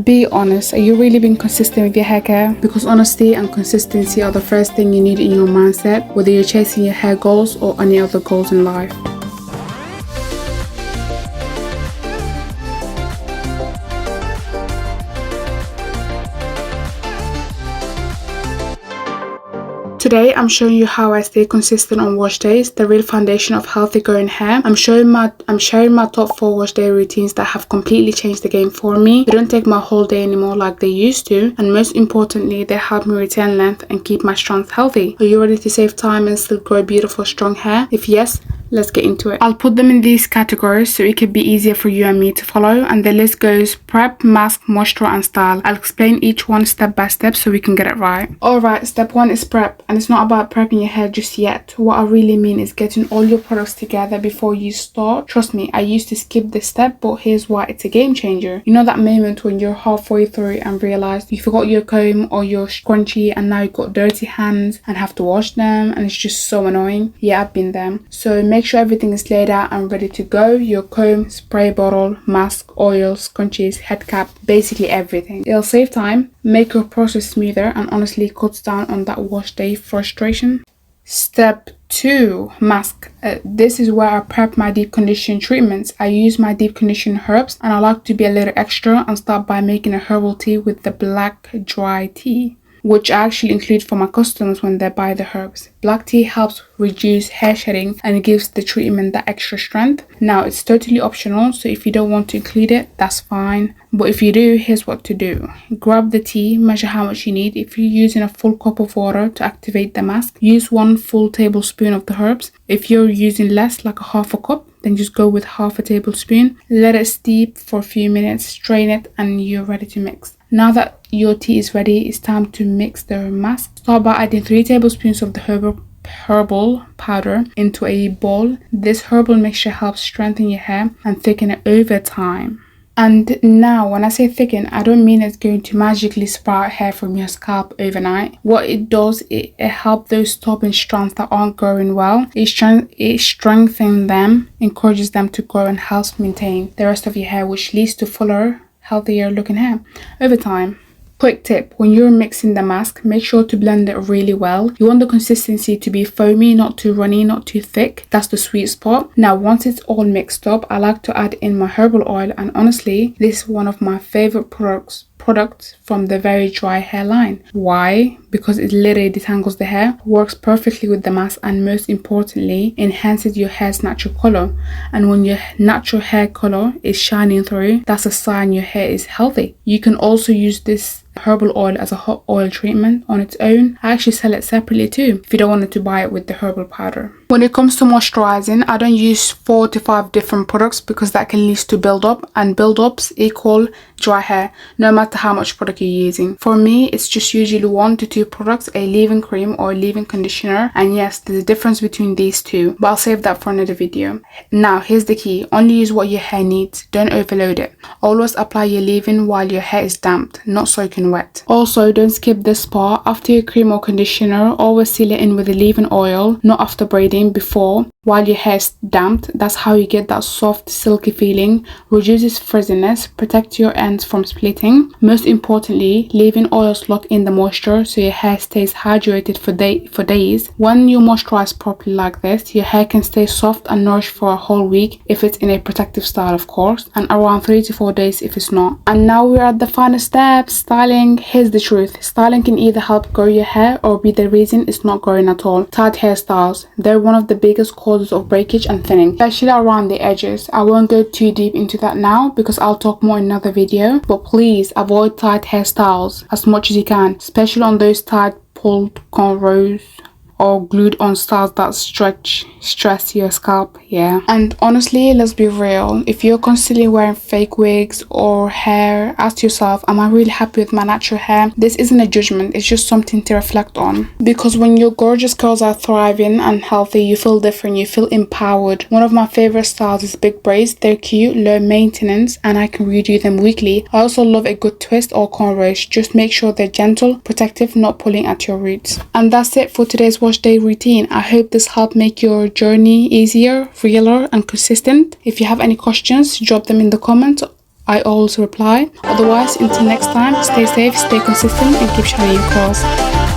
Be honest, are you really being consistent with your hair care? Because honesty and consistency are the first thing you need in your mindset, whether you're chasing your hair goals or any other goals in life. Today, I'm showing you how I stay consistent on wash days, the real foundation of healthy growing hair. I'm sharing my top 4 wash day routines that have completely changed the game for me. They don't take my whole day anymore like they used to, and most importantly, they help me retain length and keep my strands healthy. Are you ready to save time and still grow beautiful, strong hair? If yes, let's get into it. I'll put them in these categories so it could be easier for you and me to follow, and the list goes prep, mask, moisture and style. I'll explain each one step by step so we can get it right. Alright, step 1 is prep, and it's not about prepping your hair just yet. What I really mean is getting all your products together before you start. Trust me, I used to skip this step, but here's why it's a game changer. You know that moment when you're halfway through and realize you forgot your comb or your scrunchie and now you've got dirty hands and have to wash them, and it's just so annoying? Yeah, I've been there. So make sure everything is laid out and ready to go. Your comb, spray bottle, mask, oil, scrunchies, head cap, basically everything. It'll save time, make your process smoother, and honestly cuts down on that wash day frustration. Step 2, mask. This is where I prep my deep conditioning treatments. I use my deep conditioning herbs, and I like to be a little extra and start by making a herbal tea with the black dry tea, which I actually include for my customers when they buy the herbs. Black tea helps reduce hair shedding and gives the treatment that extra strength. Now, it's totally optional, so if you don't want to include it, that's fine. But if you do, here's what to do. Grab the tea, measure how much you need. If you're using a full cup of water to activate the mask, use 1 full tablespoon of the herbs. If you're using less, like a half a cup, then just go with half a tablespoon. Let it steep for a few minutes, strain it, and you're ready to mix. Now that your tea is ready, it's time to mix the mask. Start by adding 3 tablespoons of the herbal powder into a bowl. This herbal mixture helps strengthen your hair and thicken it over time. And now, when I say thicken, I don't mean it's going to magically sprout hair from your scalp overnight. What it does, it helps those stubborn strands that aren't growing well. It strengthens them, encourages them to grow, and helps maintain the rest of your hair, which leads to fuller, healthier looking hair over time. Quick tip, when you're mixing the mask, make sure to blend it really well. You want the consistency to be foamy, not too runny, not too thick. That's the sweet spot. Now, once it's all mixed up, I like to add in my herbal oil, and honestly, this is one of my favorite products from the very dry hair line. Why? Because it literally detangles the hair, works perfectly with the mask, and most importantly, enhances your hair's natural color. And when your natural hair color is shining through, that's a sign your hair is healthy. You can also use this herbal oil as a hot oil treatment on its own. I actually sell it separately too if you don't want to buy it with the herbal powder. When it comes to moisturizing, I don't use 4 to 5 different products because that can lead to build-up, and build-ups equal dry hair no matter how much product you're using. For me, it's just usually 1 to 2 products, a leave-in cream or a leave-in conditioner, and yes, there's a difference between these two, but I'll save that for another video. Now, here's the key. Only use what your hair needs. Don't overload it. Always apply your leave-in while your hair is damp, not soaking wet. Also, don't skip this part. After your cream or conditioner, always seal it in with a leave-in oil, not after braiding, before, while your hair is damp. That's how you get that soft, silky feeling, reduces frizziness, protect your ends from splitting. Most importantly, leave-in oils lock in the moisture so your hair stays hydrated for days. When you moisturize properly like this, your hair can stay soft and nourished for a whole week if it's in a protective style, of course, and around 3 to 4 days if it's not. And now we're at the final step, styling. Here's the truth. Styling can either help grow your hair or be the reason it's not growing at all. Tight hairstyles. They're one of the biggest causes of breakage and thinning, especially around the edges. I won't go too deep into that now because I'll talk more in another video, but please avoid tight hairstyles as much as you can, especially on those tight pulled cornrows or glued on styles that stress your scalp. Yeah, and honestly, let's be real, if you're constantly wearing fake wigs or hair, ask yourself, am I really happy with my natural hair? This isn't a judgment, it's just something to reflect on, because when your gorgeous curls are thriving and healthy, you feel different, you feel empowered. One of my favorite styles is big braids. They're cute, low maintenance, and I can redo them weekly. I also love a good twist or cornrows. Just make sure they're gentle, protective, not pulling at your roots. And that's it for today's wash day routine. I hope this helped make your journey easier, realer, and consistent. If you have any questions, drop them in the comments. I always reply. Otherwise, until next time, stay safe, stay consistent, and keep shining your curls.